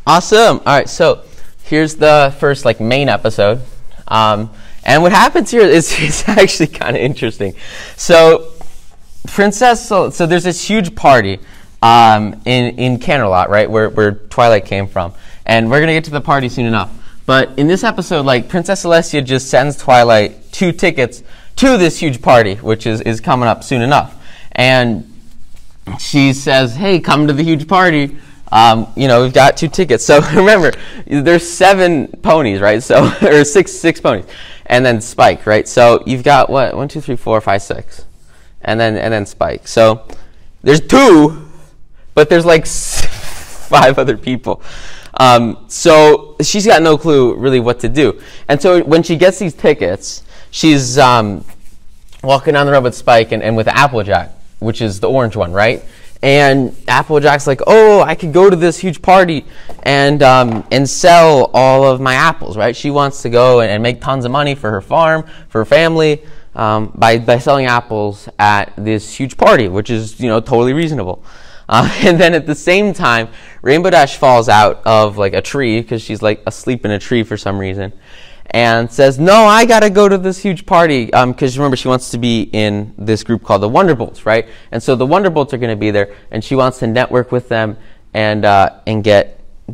Awesome. All right, so here's the first main episode. And what happens here is it's actually kind of interesting. So so there's this huge party in Canterlot, right, where Twilight came from. And we're going to get to the party soon enough. But in this episode, Princess Celestia just sends Twilight 2 tickets to this huge party, which is coming up soon enough. And she says, hey, come to the huge party. We've got 2 tickets. So remember, there's 7 ponies, right? So, or six ponies. And then Spike, right? So you've got what? 1, 2, 3, 4, 5, 6. And then Spike. So there's 2, but there's 5 other people. So she's got no clue really what to do. And so when she gets these tickets, she's walking down the road with Spike and with Applejack, which is the orange one, right? And Applejack's like, oh, I could go to this huge party and sell all of my apples, right? She wants to go and make tons of money for her farm, for her family, by selling apples at this huge party, which is, totally reasonable. And then at the same time, Rainbow Dash falls out of a tree because she's asleep in a tree for some reason, and says, no, I gotta go to this huge party, because remember, she wants to be in this group called the Wonderbolts, right? And so the Wonderbolts are gonna be there, and she wants to network with them and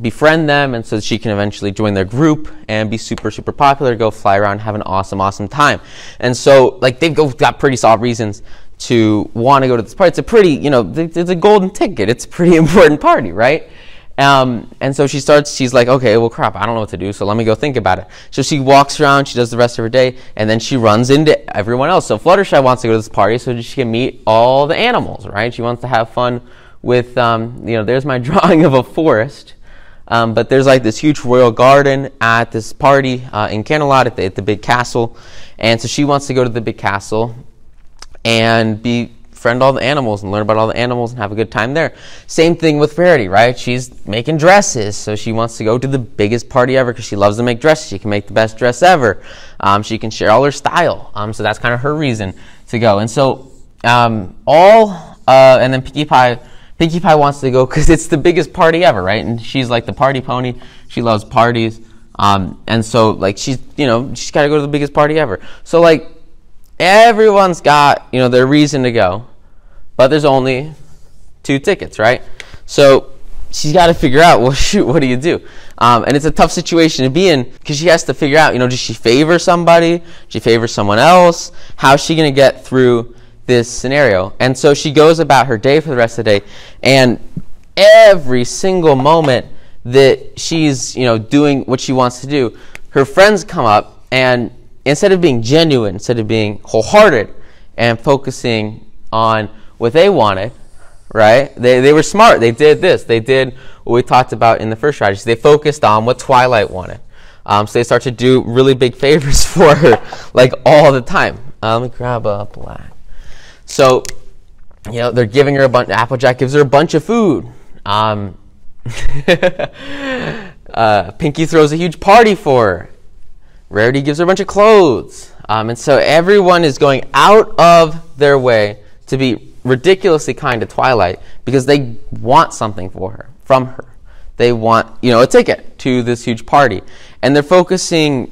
befriend them, and so she can eventually join their group and be super, super popular, go fly around, have an awesome, awesome time. And so, they've got pretty solid reasons to want to go to this party. It's a pretty, it's a golden ticket. It's a pretty important party, right? And so she's like, okay, well, crap, I don't know what to do, so let me go think about it. So she walks around, she does the rest of her day, and then she runs into everyone else. So Fluttershy wants to go to this party so she can meet all the animals, right? She wants to have fun with, there's my drawing of a forest. But there's this huge royal garden at this party in Canterlot at the big castle. And so she wants to go to the big castle and befriend all the animals and learn about all the animals and have a good time there. Same thing with Rarity, right? She's making dresses, so she wants to go to the biggest party ever because she loves to make dresses. She can make the best dress ever. She can share all her style. So that's kind of her reason to go. And so and then Pinkie Pie wants to go because it's the biggest party ever, right? And she's the party pony. She loves parties. And so she's got to go to the biggest party ever. So everyone's got, their reason to go, but there's only 2 tickets, right? So she's got to figure out, well, shoot, what do you do? And it's a tough situation to be in because she has to figure out, does she favor somebody? Does she favor someone else? How's she going to get through this scenario? And so she goes about her day for the rest of the day, and every single moment that she's, doing what she wants to do, her friends come up, and instead of being genuine, instead of being wholehearted and focusing on what they wanted, right? They were smart. They did this. They did what we talked about in the first strategy. They focused on what Twilight wanted. So they start to do really big favors for her, all the time. Let me grab a black. So, they're giving her a bunch. Applejack gives her a bunch of food. Pinkie throws a huge party for her. Rarity gives her a bunch of clothes. And so everyone is going out of their way to be ridiculously kind to Twilight because they want something from her. They want, a ticket to this huge party. And they're focusing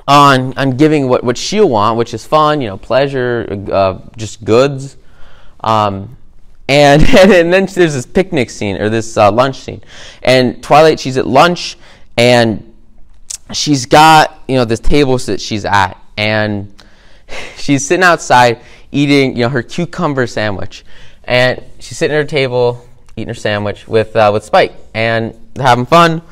on giving what she'll want, which is fun, pleasure, just goods. And then there's this picnic scene, or this lunch scene. And Twilight, she's at lunch, and she's got, this table that she's at, and she's sitting outside eating, her cucumber sandwich. And she's sitting at her table, eating her sandwich with Spike, and they're having fun.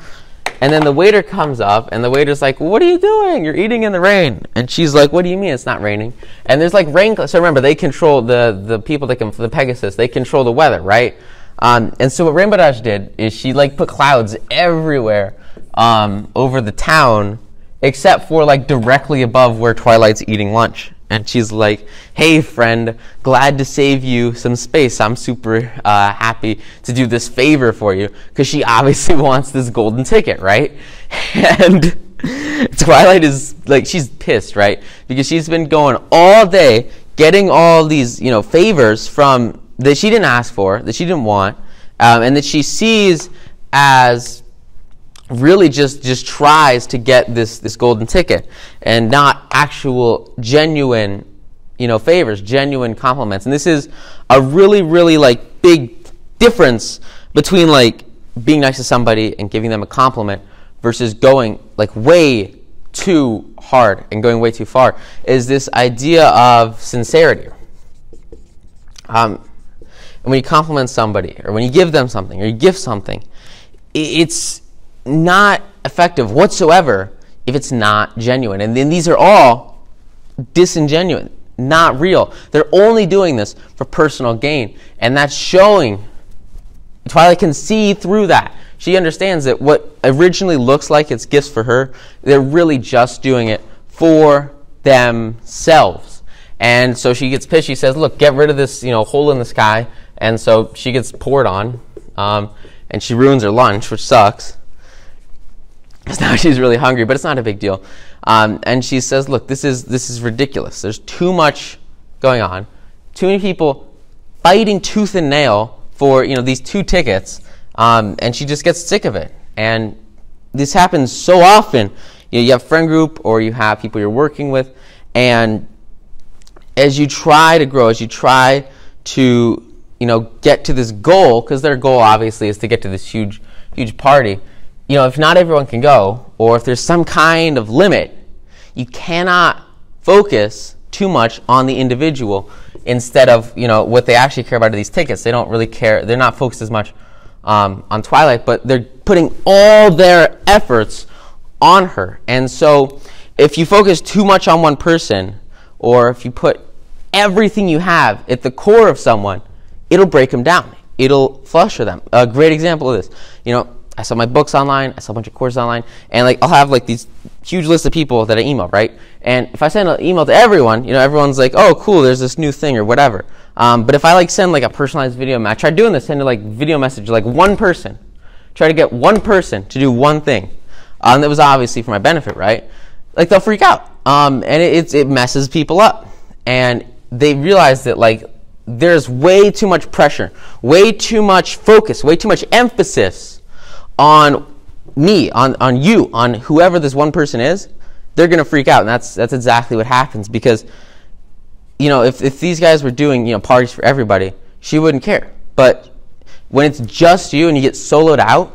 And then the waiter comes up, and the waiter's like, what are you doing? You're eating in the rain. And she's like, what do you mean it's not raining? And there's rain. So remember, they control the people the Pegasus. They control the weather, right? And so what Rainbow Dash did is she put clouds everywhere over the town, except for directly above where Twilight's eating lunch. And she's like, hey, friend, glad to save you some space. I'm super happy to do this favor for you. Because she obviously wants this golden ticket, right? And Twilight is, she's pissed, right? Because she's been going all day getting all these, favors from that she didn't ask for, that she didn't want, and that she sees as really just tries to get this golden ticket and not actual genuine, favors, genuine compliments. And this is a really, really like big difference between like being nice to somebody and giving them a compliment versus going like way too hard and going way too far, is this idea of sincerity. And when you compliment somebody, or when you give them something, or you gift something, it's not effective whatsoever if it's not genuine. And then these are all disingenuous, not real. They're only doing this for personal gain, and that's showing. Twilight can see through that. She understands that what originally looks like it's gifts for her, they're really just doing it for themselves. And so she gets pissed. She says, look, get rid of this hole in the sky. And so she gets poured on, and she ruins her lunch, which sucks, because now she's really hungry, but it's not a big deal. And she says, look, this is ridiculous. There's too much going on. Too many people fighting tooth and nail for these 2 tickets. And she just gets sick of it. And this happens so often. You have a friend group, or you have people you're working with, and as you try to grow, as you try to get to this goal, because their goal obviously is to get to this huge party, if not everyone can go, or if there's some kind of limit, you cannot focus too much on the individual instead of what they actually care about are these tickets. They don't really care. They're not focused as much on Twilight, but they're putting all their efforts on her. And so if you focus too much on one person, or if you put everything you have at the core of someone, it'll break them down. It'll fluster them. A great example of this, I sell my books online, I sell a bunch of courses online, and I'll have these huge list of people that I email, right? And if I send an email to everyone, everyone's like, oh, cool, there's this new thing or whatever. But if I send a personalized video, I tried doing this, send a video message to one person, try to get one person to do one thing. That was obviously for my benefit, right? They'll freak out, and it messes people up, and they realize that there's way too much pressure, way too much focus, way too much emphasis on me, on you, on whoever this one person is. They're going to freak out, and that's exactly what happens, because if these guys were doing parties for everybody, she wouldn't care. But when it's just you and you get soloed out,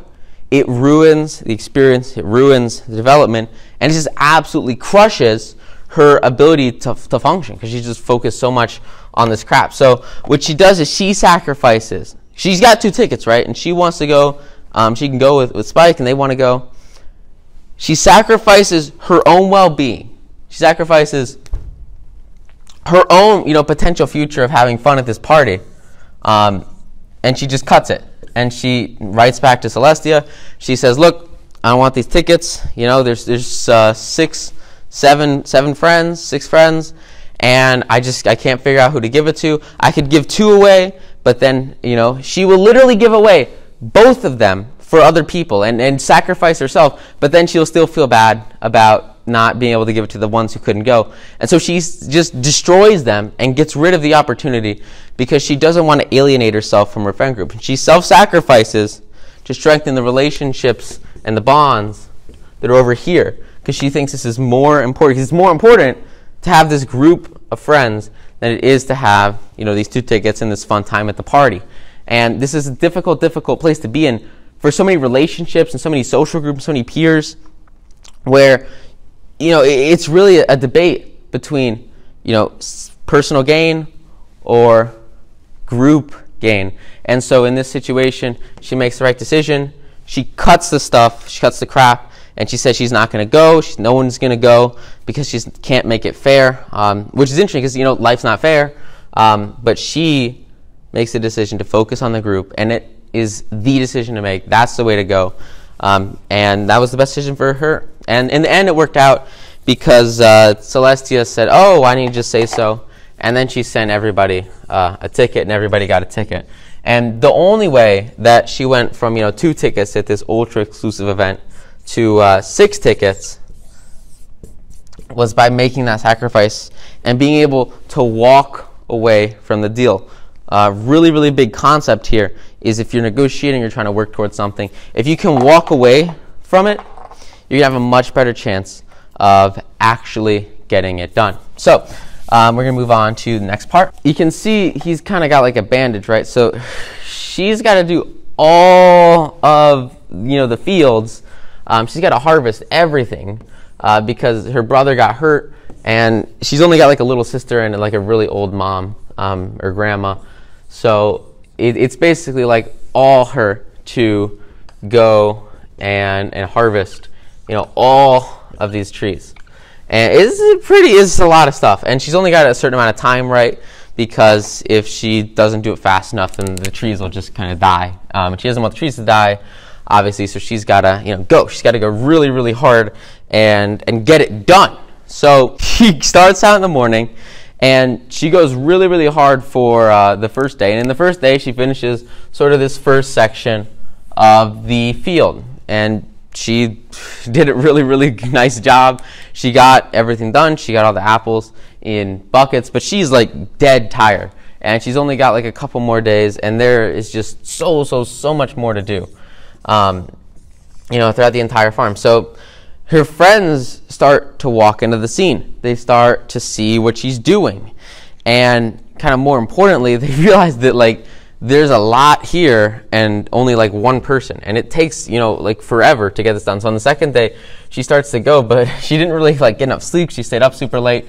it ruins the experience, it ruins the development, and it just absolutely crushes her ability to function, because she's just focused so much on this crap. So what she does is she sacrifices. She's got 2 tickets, right? And she wants to go. She can go with Spike, and they want to go. She sacrifices her own well-being. She sacrifices her own, potential future of having fun at this party, and she just cuts it. And she writes back to Celestia. She says, "Look, I don't want these tickets. There's 7 friends, 6 friends, and I can't figure out who to give it to. I could give 2 away, but then she will literally give away both of them for other people and sacrifice herself, but then she'll still feel bad about not being able to give it to the ones who couldn't go. And so she just destroys them and gets rid of the opportunity because she doesn't want to alienate herself from her friend group. She self-sacrifices to strengthen the relationships and the bonds that are over here, because she thinks this is more important. It's more important to have this group of friends than it is to have these 2 tickets and this fun time at the party. And this is a difficult place to be in for so many relationships and so many social groups, so many peers, where it's really a debate between personal gain or group gain. And so in this situation, she makes the right decision. She cuts the stuff, she cuts the crap, and she says she's not going to go. No one's going to go because she can't make it fair, which is interesting because life's not fair. But she makes the decision to focus on the group, and it is the decision to make. That's the way to go. And that was the best decision for her. And in the end, it worked out because Celestia said, "Oh, why didn't you just say so?" And then she sent everybody a ticket, and everybody got a ticket. And the only way that she went from 2 tickets at this ultra exclusive event to 6 tickets was by making that sacrifice and being able to walk away from the deal. Really, really big concept here is if you're negotiating, you're trying to work towards something. If you can walk away from it, you're going to have a much better chance of actually getting it done. So we're going to move on to the next part. You can see he's kind of got like a bandage, right? So she's got to do all of, the fields. She's got to harvest everything because her brother got hurt, and she's only got like a little sister and like a really old mom or grandma. So it's basically like all her to go and harvest, all of these trees. And it's a lot of stuff. And she's only got a certain amount of time, right? Because if she doesn't do it fast enough, then the trees will just kind of die. And she doesn't want the trees to die, obviously, so she's got to, go. She's got to go really, really hard and get it done. So she starts out in the morning, and she goes really, really hard for the first day. And in the first day, she finishes sort of this first section of the field. And she did a really, really nice job. She got everything done. She got all the apples in buckets, but she's like dead tired. And she's only got like a couple more days, and there is just so much more to do, throughout the entire farm. So her friends start to walk into the scene. They start to see what she's doing. And kind of more importantly, they realize that like there's a lot here and only like one person. And it takes, like forever to get this done. So on the second day, she starts to go, but she didn't really like get enough sleep. She stayed up super late,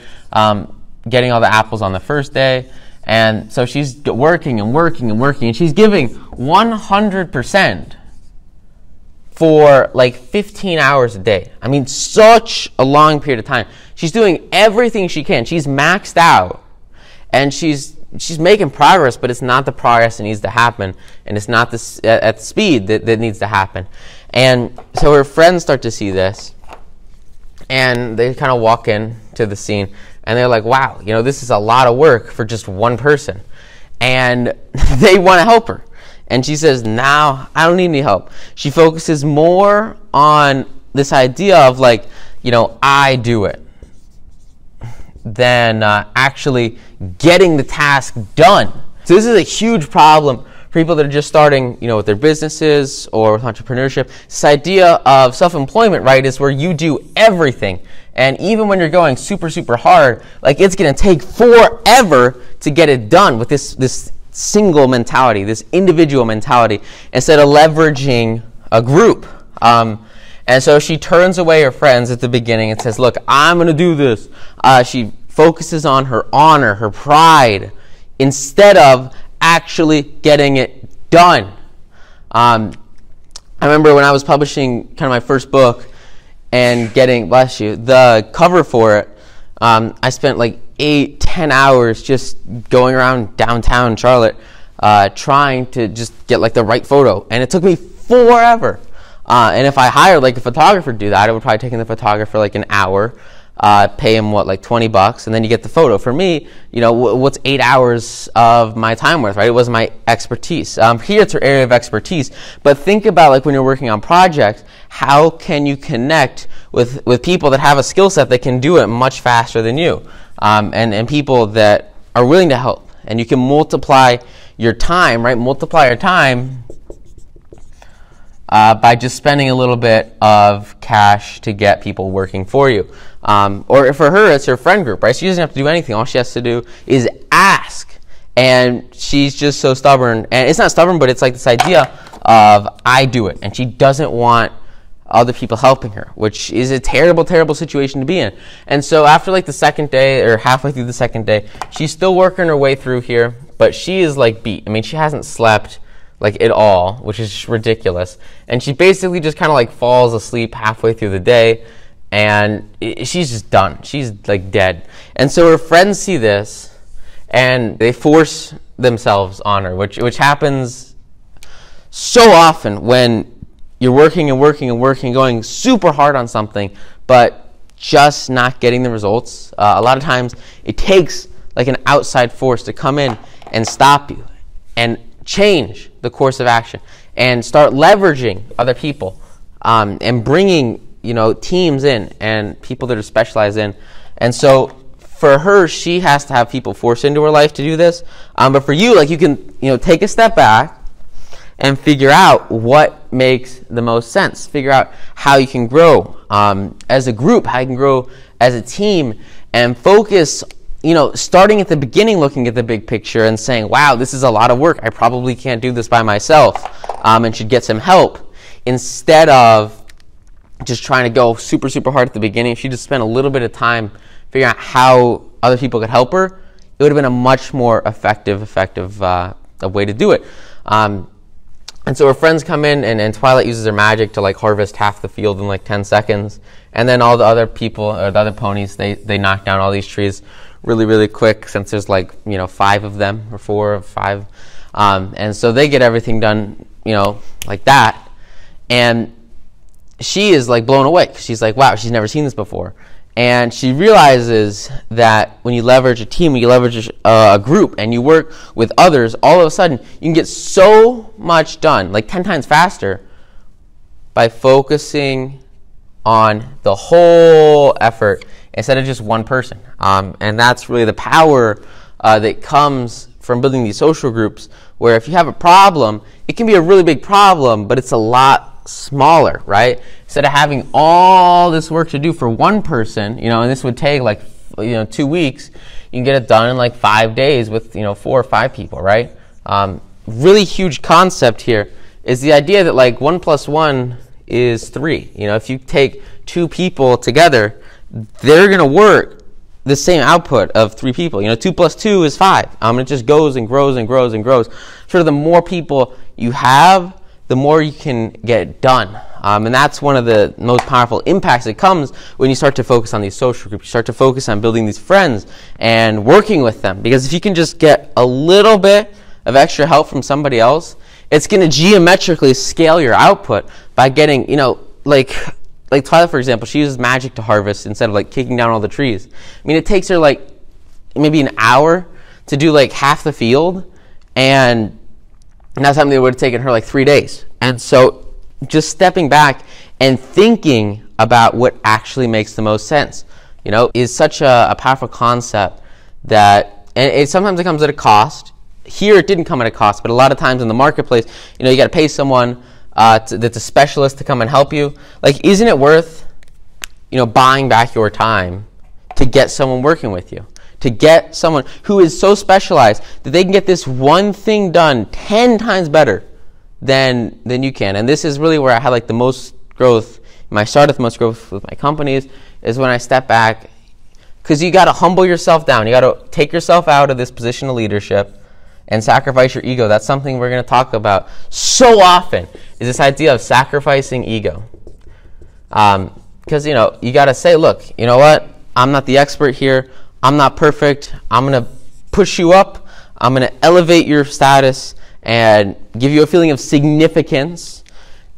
getting all the apples on the first day. And so she's working and working and working, and she's giving 100% for like 15 hours a day. I mean, such a long period of time. She's doing everything she can. She's maxed out, and she's making progress, but it's not the progress that needs to happen, and it's not at the speed that needs to happen. And so her friends start to see this, and they kind of walk in to the scene, and they're like, wow, this is a lot of work for just one person. And they want to help her. And she says, no, I don't need any help. She focuses more on this idea of like, I do it, than actually getting the task done. So this is a huge problem for people that are just starting, with their businesses or with entrepreneurship. This idea of self-employment, right, is where you do everything. And even when you're going super, super hard, like it's going to take forever to get it done with this single mentality, this individual mentality, instead of leveraging a group. And so she turns away her friends at the beginning and says, look, I'm going to do this. She focuses on her honor, her pride, instead of actually getting it done. I remember when I was publishing kind of my first book and getting, bless you, the cover for it, I spent like 8-10 hours just going around downtown Charlotte trying to just get like the right photo, and it took me forever. And if I hired like a photographer to do that, it would probably take the photographer like an hour, pay him like $20, and then you get the photo. For me, what's 8 hours of my time worth, right? It was my expertise. Here it's her area of expertise, but think about like when you're working on projects, how can you connect with people that have a skill set that can do it much faster than you, and people that are willing to help, and you can multiply your time, right? Multiply your time by just spending a little bit of cash to get people working for you. Or for her, it's her friend group, right? She doesn't have to do anything. All she has to do is ask. And she's just so stubborn. And it's not stubborn, but it's like this idea of, I do it. And she doesn't want other people helping her, which is a terrible, terrible situation to be in. And so after like the second day, or halfway through the second day, she's still working her way through here, but she is like beat. I mean, she hasn't slept like at all, which is ridiculous. And she basically just kind of like falls asleep halfway through the day, and she's just done. She's like dead. And so her friends see this, and they force themselves on her, which happens so often when you're working and working and working, going super hard on something, but just not getting the results. A lot of times it takes like an outside force to come in and stop you and change the course of action and start leveraging other people, and bringing teams in and people that are specialized in. And so for her, she has to have people forced into her life to do this. But for you, like you can take a step back and figure out what makes the most sense. Figure out how you can grow as a group, how you can grow as a team, and focus, starting at the beginning, looking at the big picture and saying, wow, this is a lot of work. I probably can't do this by myself and should get some help. Instead of just trying to go super, super hard at the beginning, if she just spent a little bit of time figuring out how other people could help her, it would have been a much more effective way to do it. And so her friends come in, and Twilight uses her magic to harvest half the field in 10 seconds. And then all the other people, or the other ponies, they knock down all these trees really, really quick, since there's 5 of them, or 4 or 5. And so they get everything done, like that. And she is blown away. She's like, wow, she's never seen this before. And she realizes that when you leverage a team, when you leverage a group, and you work with others, all of a sudden you can get so much done, 10 times faster, by focusing on the whole effort instead of just one person. And that's really the power that comes from building these social groups, where if you have a problem, it can be a really big problem, but it's a lot smaller, right? Instead of having all this work to do for one person, and this would take 2 weeks, you can get it done in 5 days with 4 or 5 people, right? Really huge concept here is the idea that 1 + 1 is 3. If you take 2 people together, they're going to work the same output of 3 people. 2 + 2 is 5. It just goes and grows and grows and grows. Sort of the more people you have, the more you can get done. And that's one of the most powerful impacts that comes when you start to focus on these social groups. You start to focus on building these friends and working with them. Because if you can just get a little bit of extra help from somebody else, it's going to geometrically scale your output by getting, like Twilight, for example, she uses magic to harvest instead of kicking down all the trees. It takes her maybe an hour to do half the field, and that's something that would have taken her 3 days. And so just stepping back and thinking about what actually makes the most sense, is such a powerful concept that, and sometimes it comes at a cost. Here it didn't come at a cost, but a lot of times in the marketplace, you got to pay someone that's a specialist to come and help you. Isn't it worth, buying back your time to get someone working with you? To get someone who is so specialized that they can get this one thing done 10 times better than you can. And this is really where I had the most growth. When I started the most growth with my companies is when I step back, because you got to humble yourself down. You got to take yourself out of this position of leadership and sacrifice your ego. That's something we're going to talk about so often, is this idea of sacrificing ego. Because, you got to say, look, you know what? I'm not the expert here. I'm not perfect. I'm going to push you up. I'm going to elevate your status and give you a feeling of significance,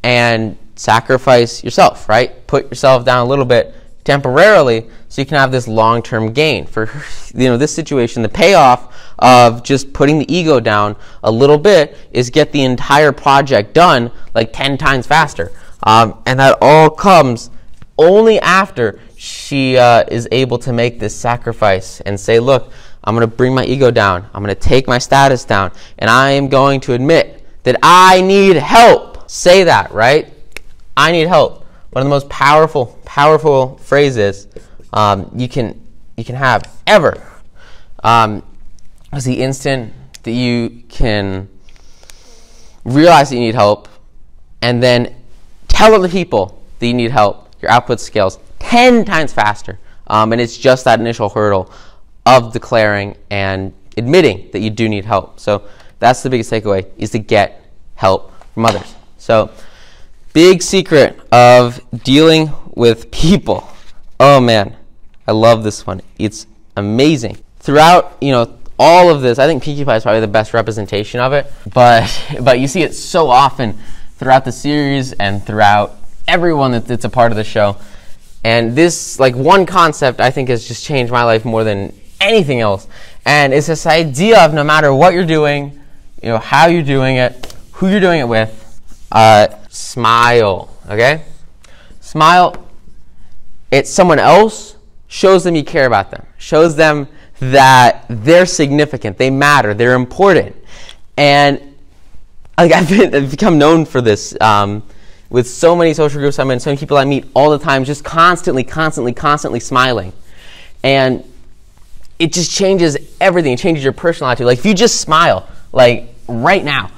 and sacrifice yourself, right? Put yourself down a little bit temporarily so you can have this long-term gain. For this situation, the payoff of just putting the ego down a little bit is get the entire project done 10 times faster. And that all comes only after she is able to make this sacrifice and say, look, I'm going to bring my ego down. I'm going to take my status down. And I am going to admit that I need help. Say that, right? I need help. One of the most powerful phrases you can have ever. Is the instant that you can realize that you need help and then tell other people that you need help, your output scales 10 times faster. And it's just that initial hurdle of declaring and admitting that you do need help. So that's the biggest takeaway, is to get help from others. So big secret of dealing with people. Oh man, I love this one. It's amazing. Throughout, all of this, I think Pinkie Pie is probably the best representation of it, but you see it so often throughout the series and throughout everyone that's a part of the show. And this, one concept, I think has just changed my life more than anything else. And it's this idea of no matter what you're doing, how you're doing it, who you're doing it with, smile, okay? Smile. It's someone else, shows them you care about them, shows them that they're significant, they matter, they're important. And like I've become known for this with so many social groups I'm in, so many people I meet all the time, just constantly smiling. And it just changes everything. It changes your personality. Like if you just smile, like right now,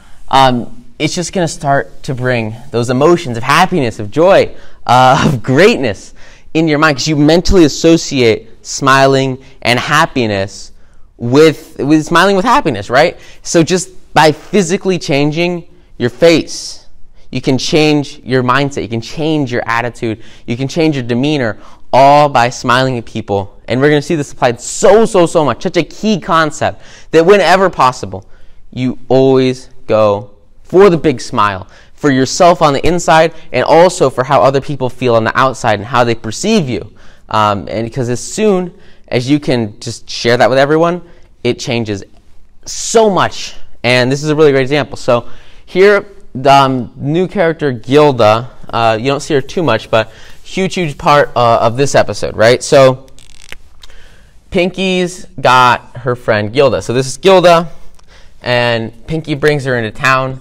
it's just going to start to bring those emotions of happiness, of joy, of greatness in your mind, because you mentally associate smiling and happiness with smiling with happiness, right? So just by physically changing your face, you can change your mindset, you can change your attitude, you can change your demeanor, all by smiling at people. And we're going to see this applied so much, such a key concept, that whenever possible, you always go for the big smile, for yourself on the inside, and also for how other people feel on the outside and how they perceive you. And because as soon as you can just share that with everyone, it changes so much. And this is a really great example. So here, the new character Gilda, you don't see her too much, but huge part of this episode, right? So Pinky's got her friend Gilda. So this is Gilda, and Pinky brings her into town,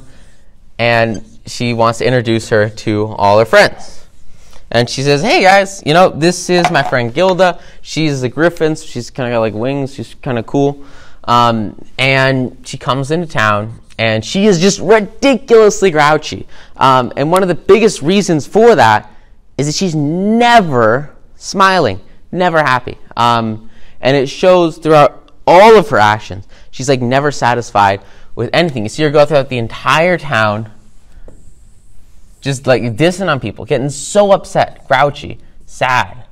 and she wants to introduce her to all her friends. And she says, hey guys, this is my friend Gilda. She's a griffin, so she's kind of got like wings. She's kind of cool. And she comes into town, and she is just ridiculously grouchy. And one of the biggest reasons for that is that she's never smiling, never happy. And it shows throughout all of her actions. She's like never satisfied with anything. You see her go throughout the entire town, just like dissing on people, getting so upset, grouchy, sad,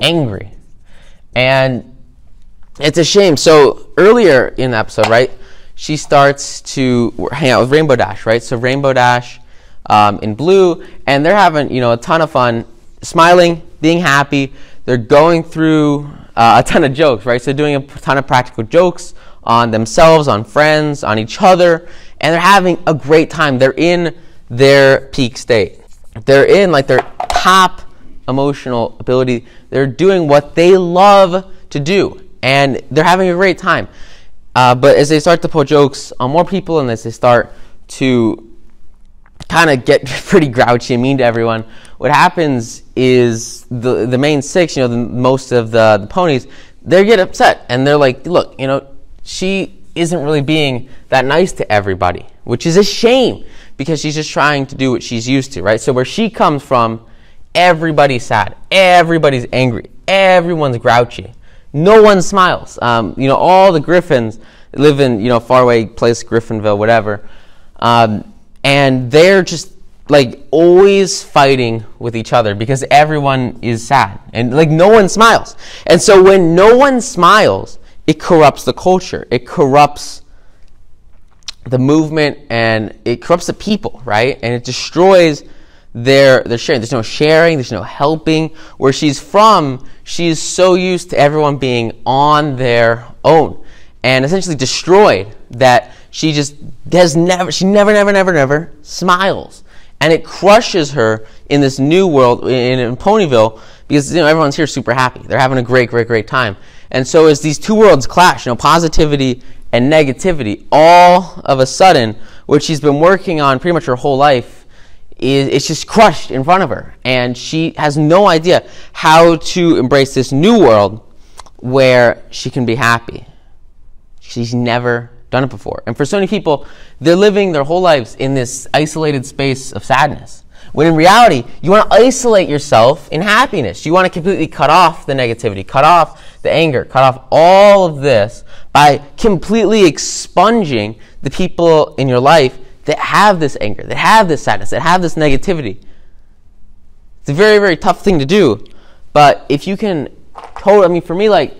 angry. And it's a shame. So earlier in the episode, right, she starts to hang out with Rainbow Dash, right? So Rainbow Dash in blue, and they're having, a ton of fun, smiling, being happy. They're going through a ton of jokes, right? So doing a ton of practical jokes on themselves, on friends, on each other, and they're having a great time. They're in their peak state. They're in like their top emotional ability. They're doing what they love to do, and they're having a great time. But as they start to pull jokes on more people, and as they start to kind of get pretty grouchy and mean to everyone, what happens is the main six, most of the ponies, they get upset, and they're like, look, she isn't really being that nice to everybody, which is a shame, because she's just trying to do what she's used to, right? So where she comes from, everybody's sad, everybody's angry, everyone's grouchy, no one smiles. All the griffins live in, faraway place, Griffinville, whatever, and they're just like always fighting with each other because everyone is sad and like no one smiles. And so when no one smiles, it corrupts the culture. It corrupts the movement, and it corrupts the people, right? And it destroys their sharing. There's no sharing. There's no helping. Where she's from, she's so used to everyone being on their own, and essentially destroyed that she never smiles. And it crushes her in this new world in Ponyville, because everyone's here super happy. They're having a great time. And so as these two worlds clash, positivity and negativity, all of a sudden, what she's been working on pretty much her whole life, it's just crushed in front of her. And she has no idea how to embrace this new world where she can be happy. She's never done it before. And for so many people, they're living their whole lives in this isolated space of sadness, when in reality, you want to isolate yourself in happiness. You want to completely cut off the negativity, cut off the anger, cut off all of this by completely expunging the people in your life that have this anger, that have this sadness, that have this negativity. It's a very tough thing to do. But if you can, for me,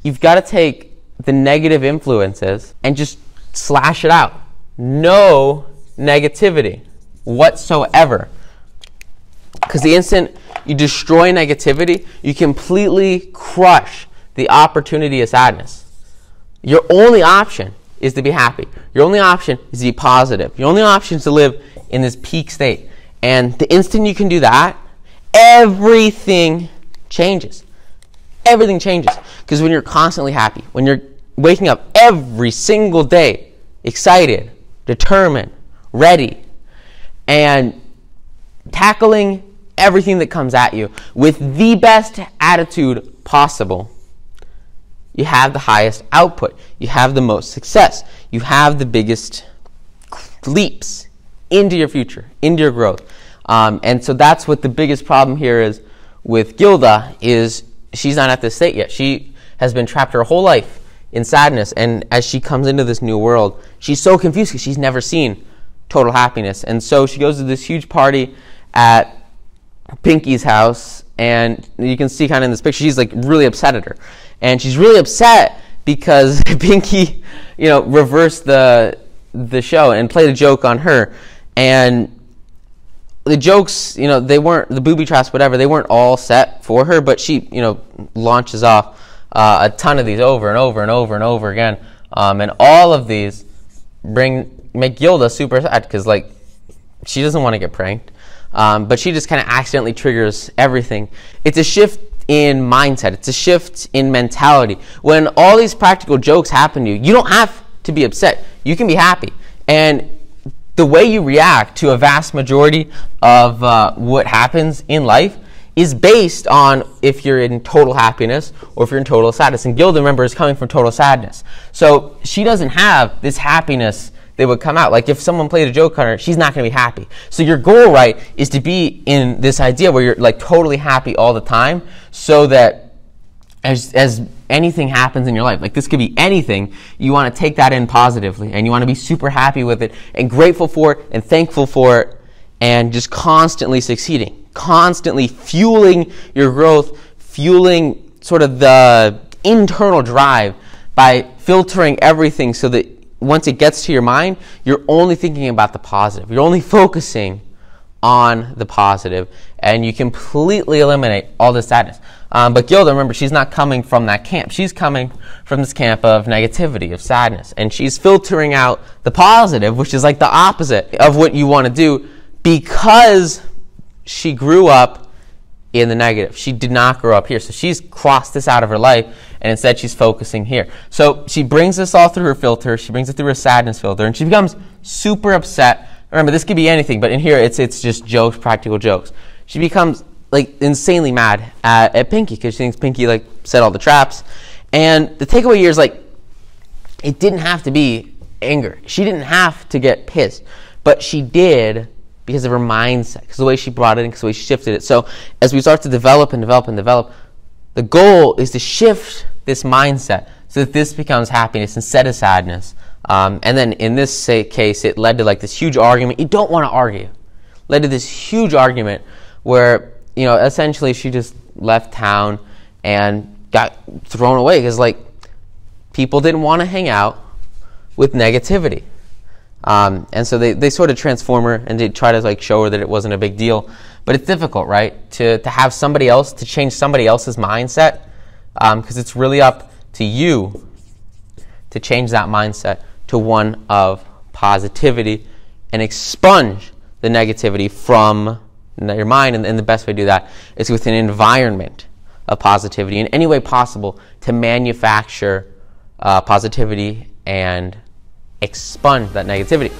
you've got to take the negative influences and just slash it out. No negativity whatsoever. Because the instant you destroy negativity, you completely crush the opportunity of sadness. Your only option is to be happy. Your only option is to be positive. Your only option is to live in this peak state. And the instant you can do that, everything changes. Everything changes. Because when you're constantly happy, when you're waking up every single day excited, determined, ready, and tackling everything that comes at you with the best attitude possible, you have the highest output. You have the most success. You have the biggest leaps into your future, into your growth. And so that's what the biggest problem here is with Gilda, is she's not at this state yet. She has been trapped her whole life in sadness, and as she comes into this new world, she's so confused because she's never seen total happiness. And so she goes to this huge party at Pinky's house, and you can see kind of in this picture, she's like really upset at her. And she's really upset because Pinky, reversed the show and played a joke on her. And the jokes, they weren't, the booby traps, whatever, they weren't all set for her, but she, launches off a ton of these over and over and over and over again. And all of these make Gilda super sad because, she doesn't want to get pranked. But she just kind of accidentally triggers everything. It's a shift in mindset. It's a shift in mentality. When all these practical jokes happen to you, you don't have to be upset. You can be happy. And the way you react to a vast majority of what happens in life is based on if you're in total happiness or if you're in total sadness. And Gilda, remember, is coming from total sadness. So she doesn't have this happiness that would come out. Like if someone played a joke on her, she's not going to be happy. So your goal, right, is to be in this idea where you're totally happy all the time, so that as anything happens in your life, this could be anything, you want to take that in positively, and you want to be super happy with it and grateful for it and thankful for it, and just constantly succeeding, constantly fueling your growth, fueling sort of the internal drive by filtering everything so that once it gets to your mind, you're only thinking about the positive. You're only focusing on the positive, and you completely eliminate all the sadness. But Gilda, remember, she's not coming from that camp. She's coming from this camp of negativity, of sadness, and she's filtering out the positive, which is the opposite of what you want to do, because she grew up in the negative. She did not grow up here. So she's crossed this out of her life, and instead she's focusing here. So she brings this all through her filter. She brings it through her sadness filter, and she becomes super upset. Remember, this could be anything, but in here it's just jokes, practical jokes. She becomes insanely mad at Pinky because she thinks Pinky set all the traps. And the takeaway here is it didn't have to be anger. She didn't have to get pissed, but she did because of her mindset, because the way she brought it in, because the way she shifted it. So as we start to develop and develop and develop, the goal is to shift this mindset so that this becomes happiness instead of sadness. And then in this case, it led to this huge argument. You don't want to argue. Led to this huge argument where, essentially she just left town and got thrown away because people didn't want to hang out with negativity. And so they sort of transform her and they try to show her that it wasn't a big deal. But it's difficult, right? To have somebody else, to change somebody else's mindset, because it's really up to you to change that mindset to one of positivity and expunge the negativity from your mind. And the best way to do that is with an environment of positivity in any way possible, to manufacture positivity and expunge that negativity.